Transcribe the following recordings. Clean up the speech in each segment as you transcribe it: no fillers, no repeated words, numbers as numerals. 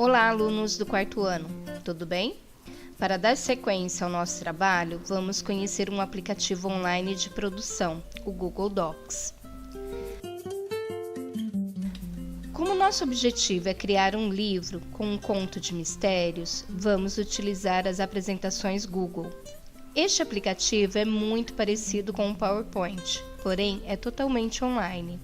Olá, alunos do quarto ano, tudo bem? Para dar sequência ao nosso trabalho, vamos conhecer um aplicativo online de produção, o Google Docs. Como nosso objetivo é criar um livro com um conto de mistérios, vamos utilizar as apresentações Google. Este aplicativo é muito parecido com o PowerPoint, porém é totalmente online.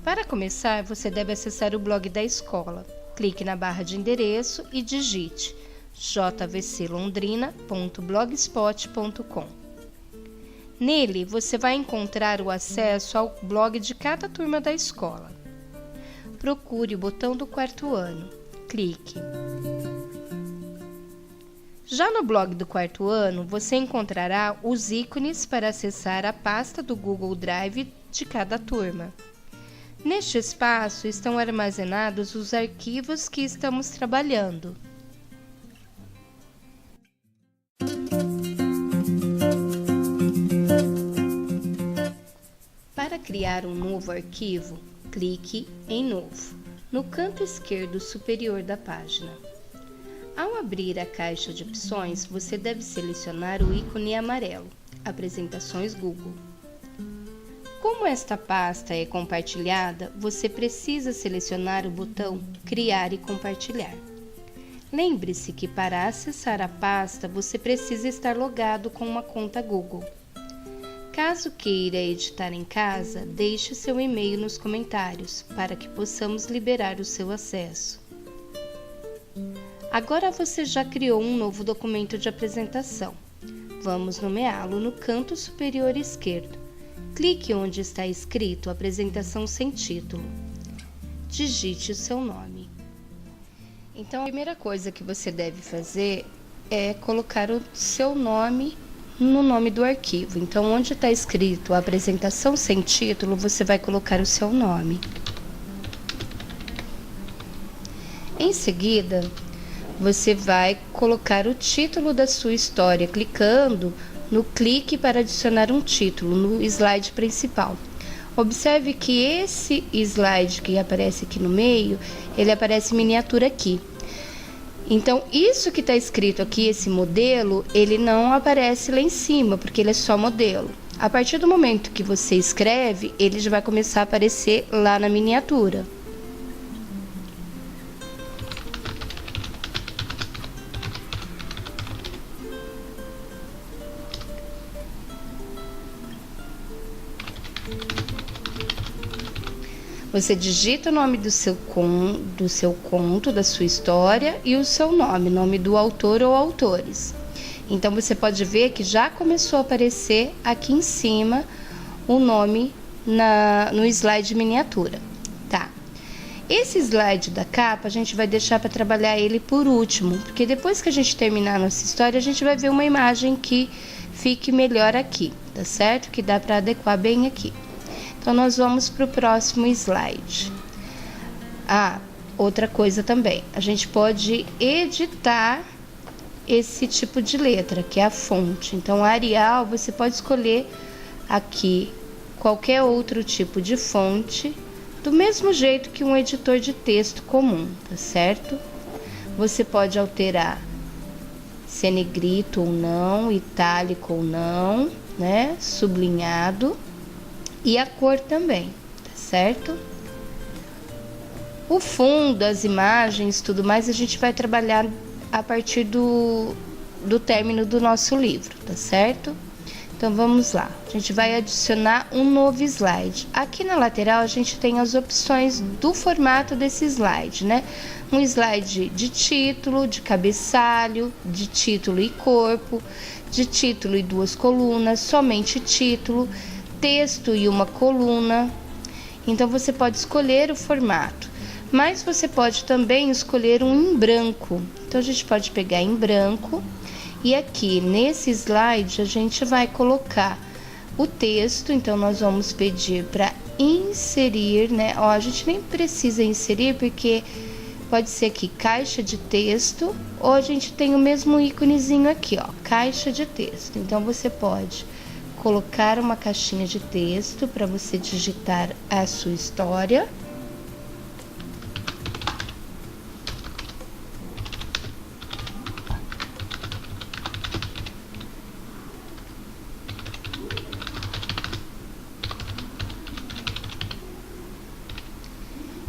Para começar, você deve acessar o blog da escola. Clique na barra de endereço e digite jvclondrina.blogspot.com. Nele, você vai encontrar o acesso ao blog de cada turma da escola. Procure o botão do quarto ano. Clique. Já no blog do quarto ano, você encontrará os ícones para acessar a pasta do Google Drive de cada turma. Neste espaço estão armazenados os arquivos que estamos trabalhando. Para criar um novo arquivo, clique em Novo, no canto esquerdo superior da página. Ao abrir a caixa de opções, você deve selecionar o ícone amarelo, Apresentações Google. Como esta pasta é compartilhada, você precisa selecionar o botão Criar e Compartilhar. Lembre-se que para acessar a pasta, você precisa estar logado com uma conta Google. Caso queira editar em casa, deixe seu e-mail nos comentários, para que possamos liberar o seu acesso. Agora você já criou um novo documento de apresentação. Vamos nomeá-lo no canto superior esquerdo. Clique onde está escrito Apresentação sem título. Digite o seu nome. Então, a primeira coisa que você deve fazer é colocar o seu nome no nome do arquivo. Então, onde está escrito Apresentação sem título, você vai colocar o seu nome. Em seguida, você vai colocar o título da sua história, clicando no clique para adicionar um título no slide principal. Observe que esse slide que aparece aqui no meio, ele aparece miniatura aqui. Então, isso que está escrito aqui, esse modelo, ele não aparece lá em cima, porque ele é só modelo. A partir do momento que você escreve, ele já vai começar a aparecer lá na miniatura. Você digita o nome do seu conto, da sua história e o seu nome do autor ou autores. Então, você pode ver que já começou a aparecer aqui em cima o nome no slide miniatura, tá? Esse slide da capa, a gente vai deixar para trabalhar ele por último, porque depois que a gente terminar a nossa história, a gente vai ver uma imagem que fique melhor aqui, tá certo? Que dá para adequar bem aqui. Então, nós vamos para o próximo slide. Outra coisa também, a gente pode editar esse tipo de letra, que é a fonte. Então, Arial, você pode escolher aqui qualquer outro tipo de fonte, do mesmo jeito que um editor de texto comum, tá certo? Você pode alterar se é negrito ou não, itálico ou não, né? Sublinhado. E a cor também, tá certo? O fundo, as imagens, tudo mais, a gente vai trabalhar a partir do término do nosso livro, tá certo? Então, vamos lá. A gente vai adicionar um novo slide. Aqui na lateral, a gente tem as opções do formato desse slide, né? Um slide de título, de cabeçalho, de título e corpo, de título e 2 colunas, somente título, texto e uma coluna. Então, você pode escolher o formato, mas você pode também escolher um em branco. Então, a gente pode pegar em branco e aqui nesse slide a gente vai colocar o texto. Então, nós vamos pedir para inserir, né? A gente nem precisa inserir porque pode ser aqui caixa de texto, ou a gente tem o mesmo íconezinho aqui, caixa de texto. Então, você pode colocar uma caixinha de texto para você digitar a sua história.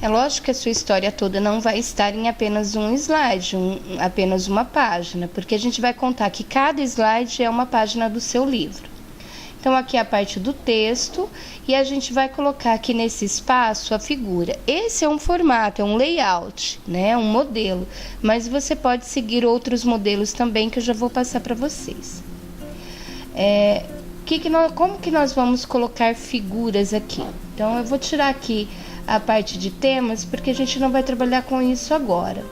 É lógico que a sua história toda não vai estar em apenas um slide, apenas uma página, porque a gente vai contar que cada slide é uma página do seu livro. Então, aqui é a parte do texto e a gente vai colocar aqui nesse espaço a figura. Esse é um formato, é um layout, né? Um modelo, mas você pode seguir outros modelos também que eu já vou passar para vocês. Como que nós vamos colocar figuras aqui? Então, eu vou tirar aqui a parte de temas, porque a gente não vai trabalhar com isso agora.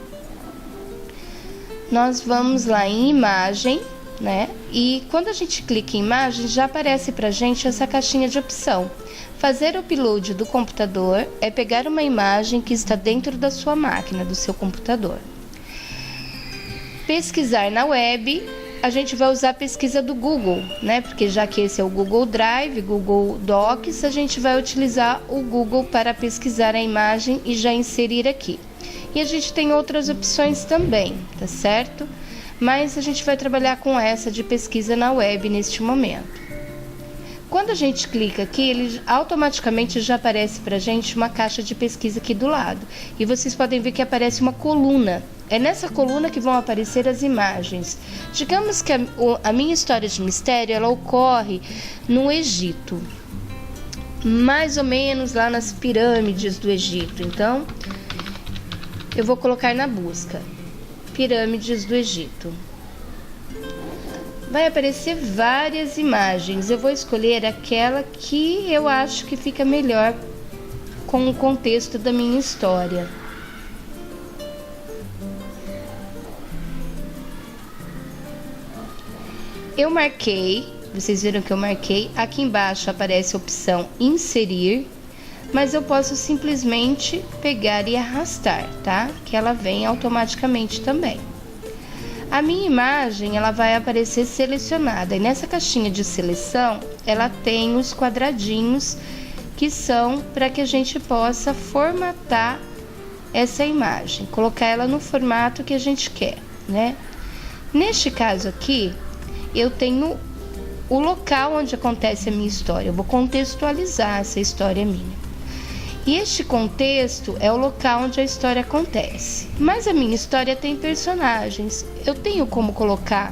Nós vamos lá em imagem, né? E quando a gente clica em imagem, já aparece pra gente essa caixinha de opção. Fazer o upload do computador é pegar uma imagem que está dentro da sua máquina, do seu computador. Pesquisar na web, a gente vai usar a pesquisa do Google, né? Porque já que esse é o Google Drive, Google Docs, a gente vai utilizar o Google para pesquisar a imagem e já inserir aqui. E a gente tem outras opções também, tá certo? Mas a gente vai trabalhar com essa de pesquisa na web neste momento. Quando a gente clica aqui, ele automaticamente já aparece para a gente uma caixa de pesquisa aqui do lado. E vocês podem ver que aparece uma coluna. É nessa coluna que vão aparecer as imagens. Digamos que a minha história de mistério, ela ocorre no Egito. Mais ou menos lá nas pirâmides do Egito. Então, eu vou colocar na busca. Pirâmides do Egito. Vai aparecer várias imagens. Eu vou escolher aquela que eu acho que fica melhor com o contexto da minha história. Eu marquei, vocês viram que eu marquei. Aqui embaixo aparece a opção inserir, mas eu posso simplesmente pegar e arrastar, tá? Que ela vem automaticamente também. A minha imagem, ela vai aparecer selecionada, e nessa caixinha de seleção, ela tem os quadradinhos que são para que a gente possa formatar essa imagem, colocar ela no formato que a gente quer, né? Neste caso aqui, eu tenho o local onde acontece a minha história, eu vou contextualizar essa história minha. E este contexto é o local onde a história acontece. Mas a minha história tem personagens. Eu tenho como colocar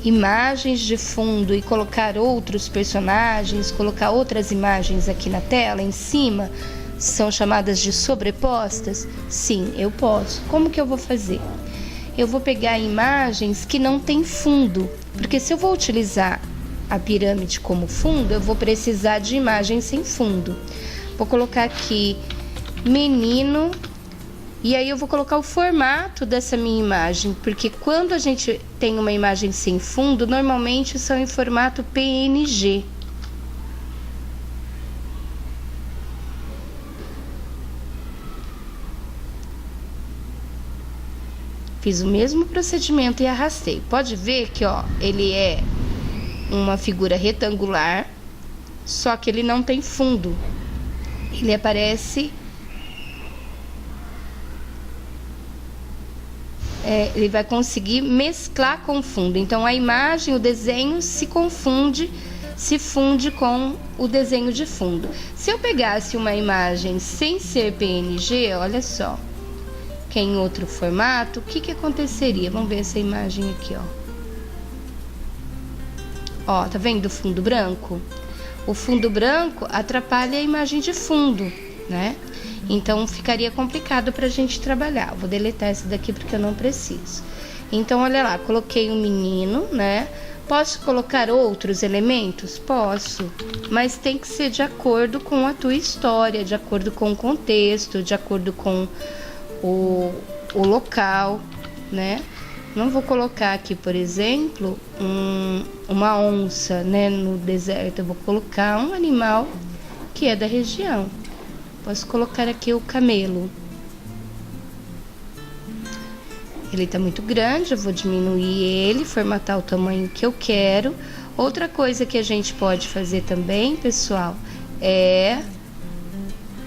imagens de fundo e colocar outros personagens, colocar outras imagens aqui na tela, em cima, são chamadas de sobrepostas? Sim, eu posso. Como que eu vou fazer? Eu vou pegar imagens que não tem fundo, porque se eu vou utilizar a pirâmide como fundo, eu vou precisar de imagens sem fundo. Vou colocar aqui menino e aí eu vou colocar o formato dessa minha imagem, porque quando a gente tem uma imagem sem fundo, normalmente são em formato PNG. Fiz o mesmo procedimento e arrastei. Pode ver que, ó, ele é uma figura retangular, só que ele não tem fundo. Ele aparece, ele vai conseguir mesclar com o fundo. Então, a imagem, o desenho se funde com o desenho de fundo. Se eu pegasse uma imagem sem ser PNG, olha só, que é em outro formato, o que aconteceria? Vamos ver essa imagem aqui, ó. Ó, tá vendo o fundo branco? O fundo branco atrapalha a imagem de fundo, né? Então, ficaria complicado para a gente trabalhar. Vou deletar essa daqui porque eu não preciso. Então, olha lá, coloquei um menino, né? Posso colocar outros elementos? Posso, mas tem que ser de acordo com a tua história, de acordo com o contexto, de acordo com o local, né? Não vou colocar aqui, por exemplo, uma onça, né, no deserto. Eu vou colocar um animal que é da região. Posso colocar aqui o camelo. Ele tá muito grande, eu vou diminuir ele, formatar o tamanho que eu quero. Outra coisa que a gente pode fazer também, pessoal, é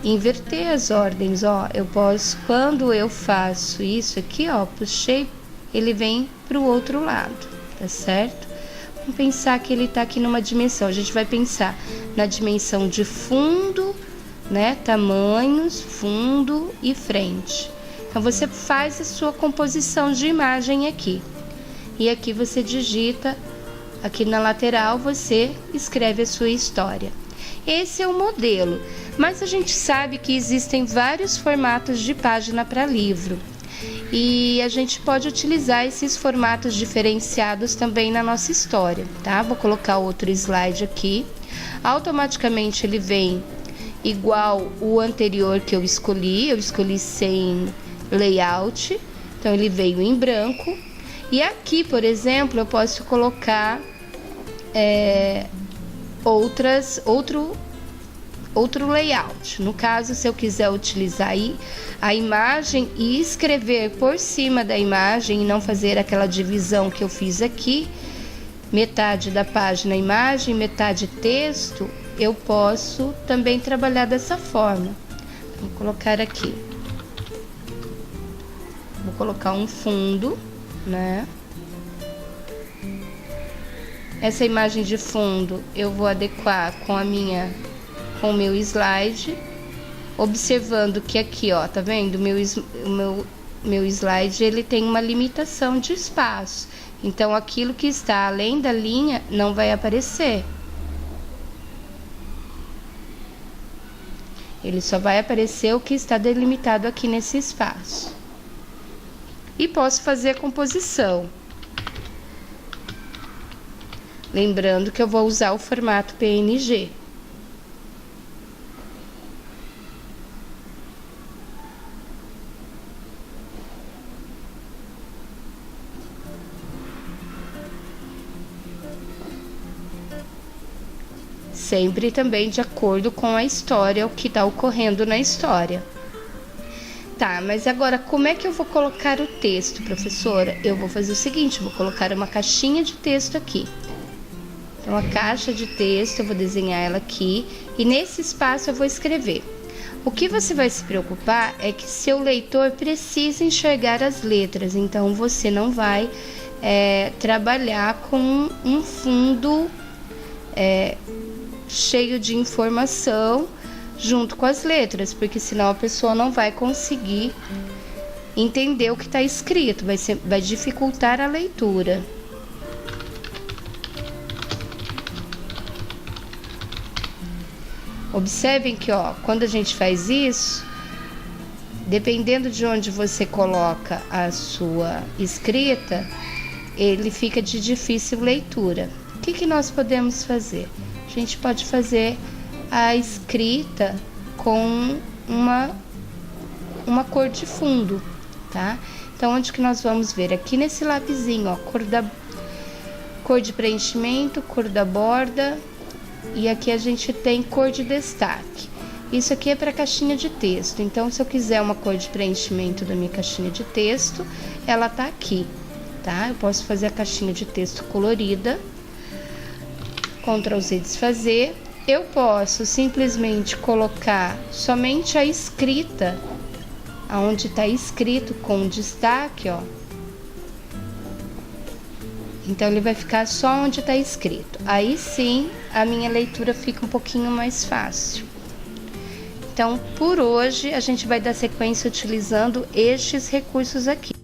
inverter as ordens, ó. Eu posso, quando eu faço isso aqui, ó, puxei, ele vem para o outro lado, tá certo? Vamos pensar que ele tá aqui numa dimensão. A gente vai pensar na dimensão de fundo, né? Tamanhos, fundo e frente. Então você faz a sua composição de imagem aqui. E aqui você digita, aqui na lateral você escreve a sua história. Esse é o modelo, mas a gente sabe que existem vários formatos de página para livro. E a gente pode utilizar esses formatos diferenciados também na nossa história, tá? Vou colocar outro slide aqui. Automaticamente ele vem igual o anterior que eu escolhi sem layout, então ele veio em branco. E aqui, por exemplo, eu posso colocar outro layout. No caso, se eu quiser utilizar aí a imagem e escrever por cima da imagem e não fazer aquela divisão que eu fiz aqui, metade da página imagem, metade texto, eu posso também trabalhar dessa forma. Vou colocar aqui. Vou colocar um fundo, né? Essa imagem de fundo eu vou adequar com o meu slide, observando que aqui, ó, tá vendo? O meu slide, ele tem uma limitação de espaço. Então, aquilo que está além da linha não vai aparecer. Ele só vai aparecer o que está delimitado aqui nesse espaço. E posso fazer a composição. Lembrando que eu vou usar o formato PNG. Sempre também de acordo com a história, o que está ocorrendo na história. Tá, mas agora como é que eu vou colocar o texto, professora? Eu vou fazer o seguinte, vou colocar uma caixinha de texto aqui. Então, a caixa de texto, eu vou desenhar ela aqui e nesse espaço eu vou escrever. O que você vai se preocupar é que seu leitor precisa enxergar as letras, então você não vai trabalhar com um fundo cheio de informação junto com as letras, porque senão a pessoa não vai conseguir entender o que está escrito, vai dificultar a leitura. Observem que, ó, quando a gente faz isso, dependendo de onde você coloca a sua escrita, ele fica de difícil leitura. O que nós podemos fazer? A gente pode fazer a escrita com uma cor de fundo, tá? Então, onde que nós vamos ver? Aqui nesse lapisinho, ó, cor de preenchimento, cor da borda, e aqui a gente tem cor de destaque. Isso aqui é para caixinha de texto, então se eu quiser uma cor de preenchimento da minha caixinha de texto, ela tá aqui, tá? Eu posso fazer a caixinha de texto colorida, Ctrl Z desfazer. Eu posso simplesmente colocar somente a escrita, aonde está escrito com destaque, ó. Então, ele vai ficar só onde está escrito. Aí sim, a minha leitura fica um pouquinho mais fácil. Então, por hoje, a gente vai dar sequência utilizando estes recursos aqui.